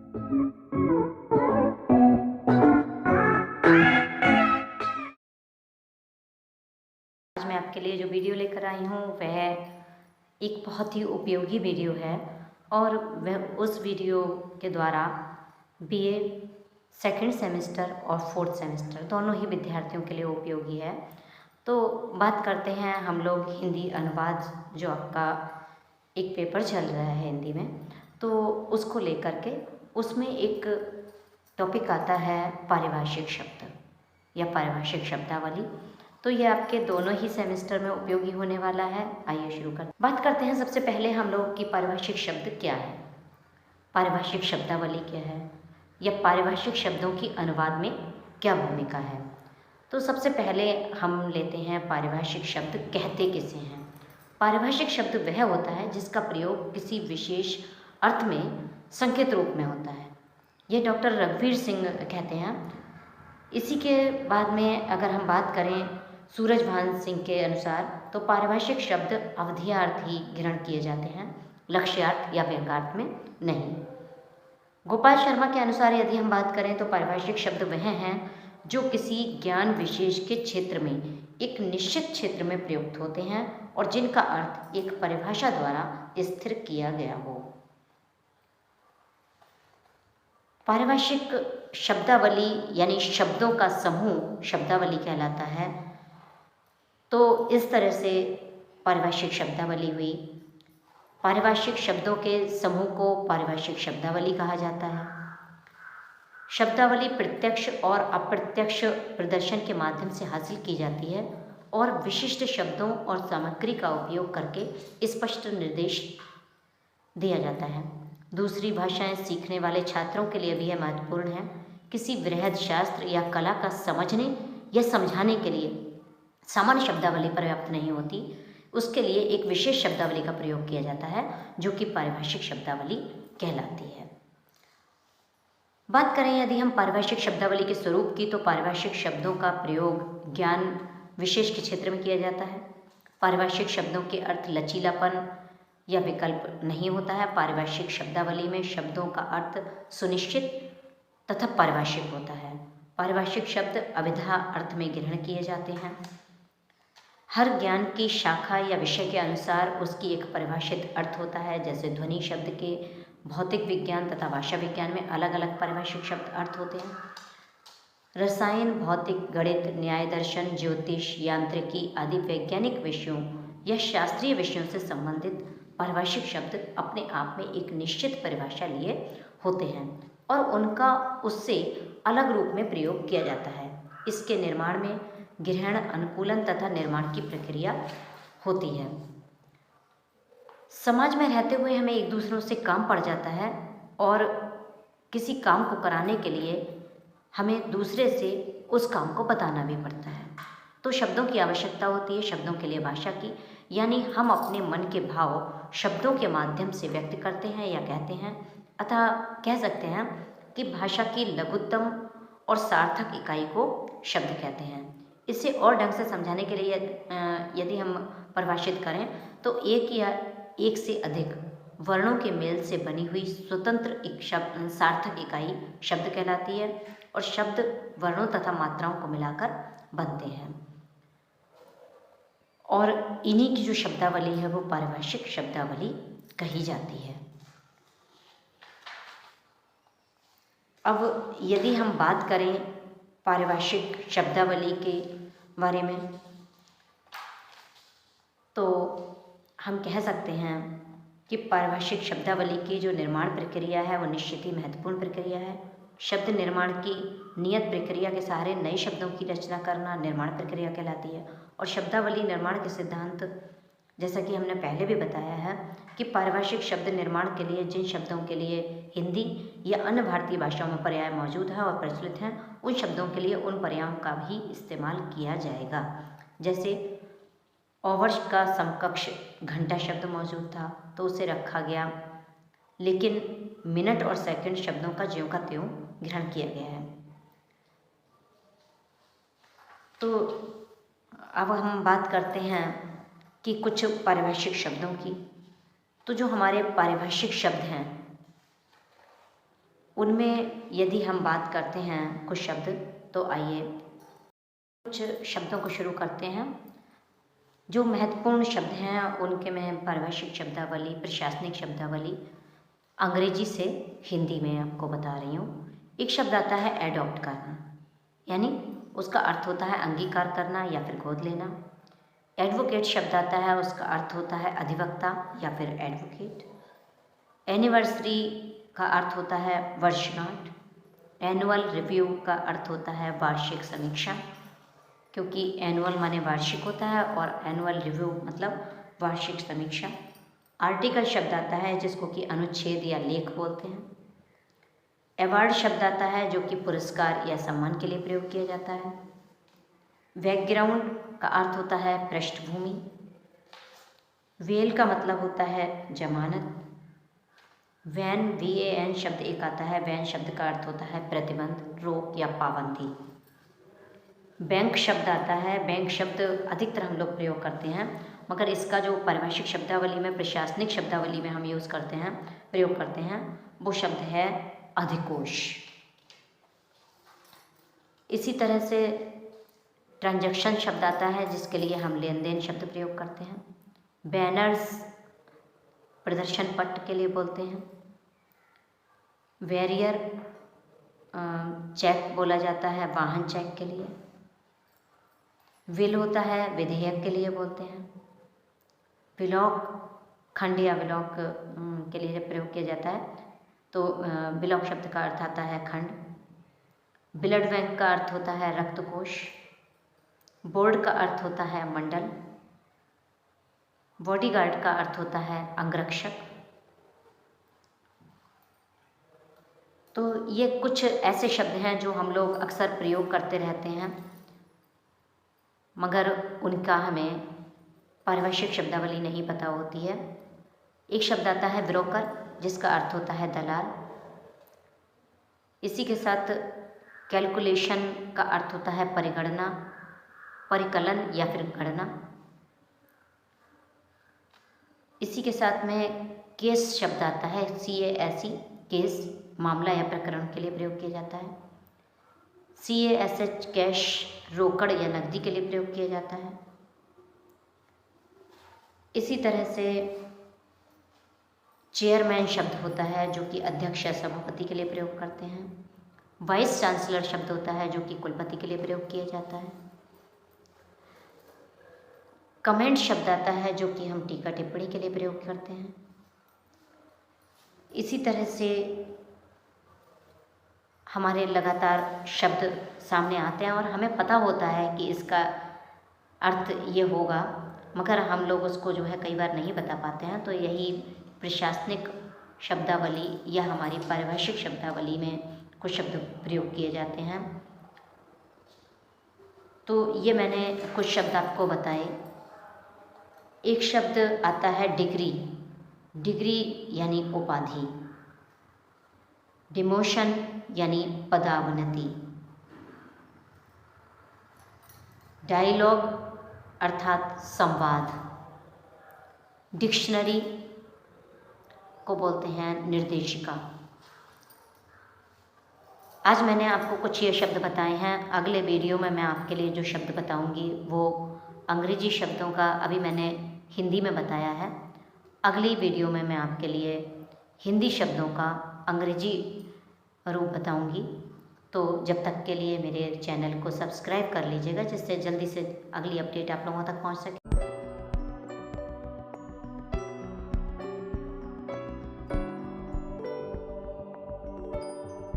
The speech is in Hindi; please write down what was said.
आज मैं आपके लिए जो वीडियो लेकर आई हूँ वह एक बहुत ही उपयोगी वीडियो है और वह उस वीडियो के द्वारा बीए सेकंड सेमेस्टर और फोर्थ सेमेस्टर दोनों ही विद्यार्थियों के लिए उपयोगी है। तो बात करते हैं हम लोग हिंदी अनुवाद, जो आपका एक पेपर चल रहा है हिंदी में, तो उसको लेकर के उसमें एक टॉपिक आता है पारिभाषिक शब्द या पारिभाषिक शब्दावली। तो ये आपके दोनों ही सेमेस्टर में उपयोगी होने वाला है। आइए शुरू करते बात करते हैं सबसे पहले हम लोग कि पारिभाषिक शब्द क्या है, पारिभाषिक शब्दावली क्या है, या पारिभाषिक शब्दों की अनुवाद में क्या भूमिका है। तो सबसे पहले हम लेते हैं पारिभाषिक शब्द कहते किसे हैं। पारिभाषिक शब्द वह होता है जिसका प्रयोग किसी विशेष अर्थ में संकेत रूप में होता है। ये डॉक्टर रघुवीर सिंह कहते हैं। इसी के बाद में अगर हम बात करें सूरजभान सिंह के अनुसार, तो पारिभाषिक शब्द अवधियार्थ ही ग्रहण किए जाते हैं, लक्ष्यार्थ या व्यंग्यार्थ में नहीं। गोपाल शर्मा के अनुसार यदि हम बात करें तो पारिभाषिक शब्द वह हैं जो किसी ज्ञान विशेष के क्षेत्र में एक निश्चित क्षेत्र में प्रयुक्त होते हैं और जिनका अर्थ एक परिभाषा द्वारा स्थिर किया गया हो। पारिभाषिक शब्दावली यानी शब्दों का समूह शब्दावली कहलाता है। तो इस तरह से पारिभाषिक शब्दावली हुई। पारिभाषिक शब्दों के समूह को पारिभाषिक शब्दावली कहा जाता है। शब्दावली प्रत्यक्ष और अप्रत्यक्ष प्रदर्शन के माध्यम से हासिल की जाती है और विशिष्ट शब्दों और सामग्री का उपयोग करके स्पष्ट निर्देश दिया जाता है। दूसरी भाषाएं सीखने वाले छात्रों के लिए भी यह महत्वपूर्ण है। किसी वृहद शास्त्र या कला का समझने या समझाने के लिए सामान्य शब्दावली पर्याप्त नहीं होती, उसके लिए एक विशेष शब्दावली का प्रयोग किया जाता है जो कि पारिभाषिक शब्दावली कहलाती है। बात करें यदि हम पारिभाषिक शब्दावली के स्वरूप की, तो पारिभाषिक शब्दों का प्रयोग ज्ञान विशेष के क्षेत्र में किया जाता है। पारिभाषिक शब्दों के अर्थ लचीलापन या विकल्प नहीं होता है। पारिभाषिक शब्दावली में शब्दों का अर्थ सुनिश्चित तथा पारिभाषिक होता है। पारिभाषिक शब्द अभिधा अर्थ में ग्रहण किए जाते हैं। हर ज्ञान की शाखा या विषय के अनुसार उसकी एक परिभाषित अर्थ होता है। जैसे ध्वनि शब्द के भौतिक विज्ञान तथा भाषा विज्ञान में अलग अलग पारिभाषिक शब्द अर्थ होते हैं। रसायन, भौतिक, गणित, न्याय दर्शन, ज्योतिष, यांत्रिकी आदि वैज्ञानिक विषयों या शास्त्रीय विषयों से संबंधित पारिभाषिक शब्द अपने आप में एक निश्चित परिभाषा लिए होते हैं और उनका उससे अलग रूप में प्रयोग किया जाता है। इसके निर्माण में ग्रहण, अनुकूलन तथा निर्माण की प्रक्रिया होती है। समाज में रहते हुए हमें एक दूसरों से काम पड़ जाता है और किसी काम को कराने के लिए हमें दूसरे से उस काम को बताना भी पड़ता है। तो शब्दों की आवश्यकता होती है, शब्दों के लिए भाषा की, यानी हम अपने मन के भाव शब्दों के माध्यम से व्यक्त करते हैं या कहते हैं। अतः कह सकते हैं कि भाषा की लघुत्तम और सार्थक इकाई को शब्द कहते हैं। इसे और ढंग से समझाने के लिए यदि हम परिभाषित करें तो एक या एक से अधिक वर्णों के मेल से बनी हुई स्वतंत्र एक शब्द सार्थक इकाई शब्द कहलाती है और शब्द वर्णों तथा मात्राओं को मिलाकर बनते हैं और इन्हीं की जो शब्दावली है वो पारिभाषिक शब्दावली कही जाती है। अब यदि हम बात करें पारिभाषिक शब्दावली के बारे में, तो हम कह सकते हैं कि पारिभाषिक शब्दावली की जो निर्माण प्रक्रिया है वो निश्चित ही महत्वपूर्ण प्रक्रिया है। शब्द निर्माण की नियत प्रक्रिया के सहारे नए शब्दों की रचना करना निर्माण प्रक्रिया कहलाती है। और शब्दावली निर्माण के सिद्धांत, जैसा कि हमने पहले भी बताया है कि पारिभाषिक शब्द निर्माण के लिए जिन शब्दों के लिए हिंदी या अन्य भारतीय भाषाओं में पर्याय मौजूद है और प्रचलित हैं, उन शब्दों के लिए उन पर्यायों का भी इस्तेमाल किया जाएगा। जैसे ओवर्स का समकक्ष घंटा शब्द मौजूद था तो उसे रखा गया, लेकिन मिनट और सेकंड शब्दों का ज्यों का त्यों ग्रहण किया गया है। तो अब हम बात करते हैं कि कुछ पारिभाषिक शब्दों की। तो जो हमारे पारिभाषिक शब्द हैं उनमें यदि हम बात करते हैं कुछ शब्द, तो आइए कुछ शब्दों को शुरू करते हैं। जो महत्वपूर्ण शब्द हैं उनके मैं पारिभाषिक शब्दावली, प्रशासनिक शब्दावली अंग्रेजी से हिंदी में आपको बता रही हूँ। एक शब्द आता है एडॉप्ट करना, यानी उसका अर्थ होता है अंगीकार करना या फिर गोद लेना। एडवोकेट शब्द आता है, उसका अर्थ होता है अधिवक्ता या फिर एडवोकेट। एनिवर्सरी का अर्थ होता है वर्षगांठ। एनुअल रिव्यू का अर्थ होता है वार्षिक समीक्षा, क्योंकि एनुअल माने वार्षिक होता है और एनुअल रिव्यू मतलब वार्षिक समीक्षा। आर्टिकल शब्द आता है जिसको कि अनुच्छेद या लेख बोलते हैं। अवार्ड शब्द आता है जो कि पुरस्कार या सम्मान के लिए प्रयोग किया जाता है। बैकग्राउंड का अर्थ होता है पृष्ठभूमि। वेल का मतलब होता है जमानत। वैन, VAN शब्द एक आता है। वैन शब्द का अर्थ होता है प्रतिबंध, रोक या पाबंदी। बैंक शब्द आता है। बैंक शब्द अधिकतर हम लोग प्रयोग करते हैं, मगर इसका जो पारिभाषिक शब्दावली में, प्रशासनिक शब्दावली में हम यूज़ करते हैं, प्रयोग करते हैं, वो शब्द है अधिकोष। इसी तरह से ट्रांजैक्शन शब्द आता है जिसके लिए हम लेन देन शब्द प्रयोग करते हैं। बैनर्स प्रदर्शन पट के लिए बोलते हैं। वैरियर चेक बोला जाता है वाहन चेक के लिए। विल होता है विधेयक के लिए बोलते हैं। ब्लॉक खंड या ब्लॉक के लिए जब प्रयोग किया जाता है तो ब्लॉक शब्द का अर्थ आता है खंड। ब्लड बैंक का अर्थ होता है रक्तकोष। बोर्ड का अर्थ होता है मंडल। बॉडीगार्ड का अर्थ होता है अंगरक्षक। तो ये कुछ ऐसे शब्द हैं जो हम लोग अक्सर प्रयोग करते रहते हैं, मगर उनका हमें पारिभाषिक शब्दावली नहीं पता होती है। एक शब्द आता है ब्रोकर जिसका अर्थ होता है दलाल। इसी के साथ कैलकुलेशन का अर्थ होता है परिगणना, परिकलन या फिर गणना। इसी के साथ में केस शब्द आता है, CASE, केस, मामला या प्रकरण के लिए प्रयोग किया जाता है। CASH, कैश, रोकड़ या नकदी के लिए प्रयोग किया जाता है। इसी तरह से चेयरमैन शब्द होता है जो कि अध्यक्ष या सभापति के लिए प्रयोग करते हैं। वाइस चांसलर शब्द होता है जो कि कुलपति के लिए प्रयोग किया जाता है। कमेंट शब्द आता है जो कि हम टीका टिप्पणी के लिए प्रयोग करते हैं। इसी तरह से हमारे लगातार शब्द सामने आते हैं और हमें पता होता है कि इसका अर्थ ये होगा, मगर हम लोग उसको जो है कई बार नहीं बता पाते हैं। तो यही प्रशासनिक शब्दावली या हमारी पारिभाषिक शब्दावली में कुछ शब्द प्रयोग किए जाते हैं। तो ये मैंने कुछ शब्द आपको बताए। एक शब्द आता है डिग्री। डिग्री यानी उपाधि। डिमोशन यानी पदावनति। डायलॉग अर्थात संवाद। डिक्शनरी को बोलते हैं निर्देशिका। आज मैंने आपको कुछ ये शब्द बताए हैं। अगले वीडियो में मैं आपके लिए जो शब्द बताऊंगी वो अंग्रेजी शब्दों का, अभी मैंने हिंदी में बताया है। अगली वीडियो में मैं आपके लिए हिंदी शब्दों का अंग्रेजी रूप बताऊंगी। तो जब तक के लिए मेरे चैनल को सब्सक्राइब कर लीजिएगा, जिससे जल्दी से अगली अपडेट आप लोगों तक पहुंच सके।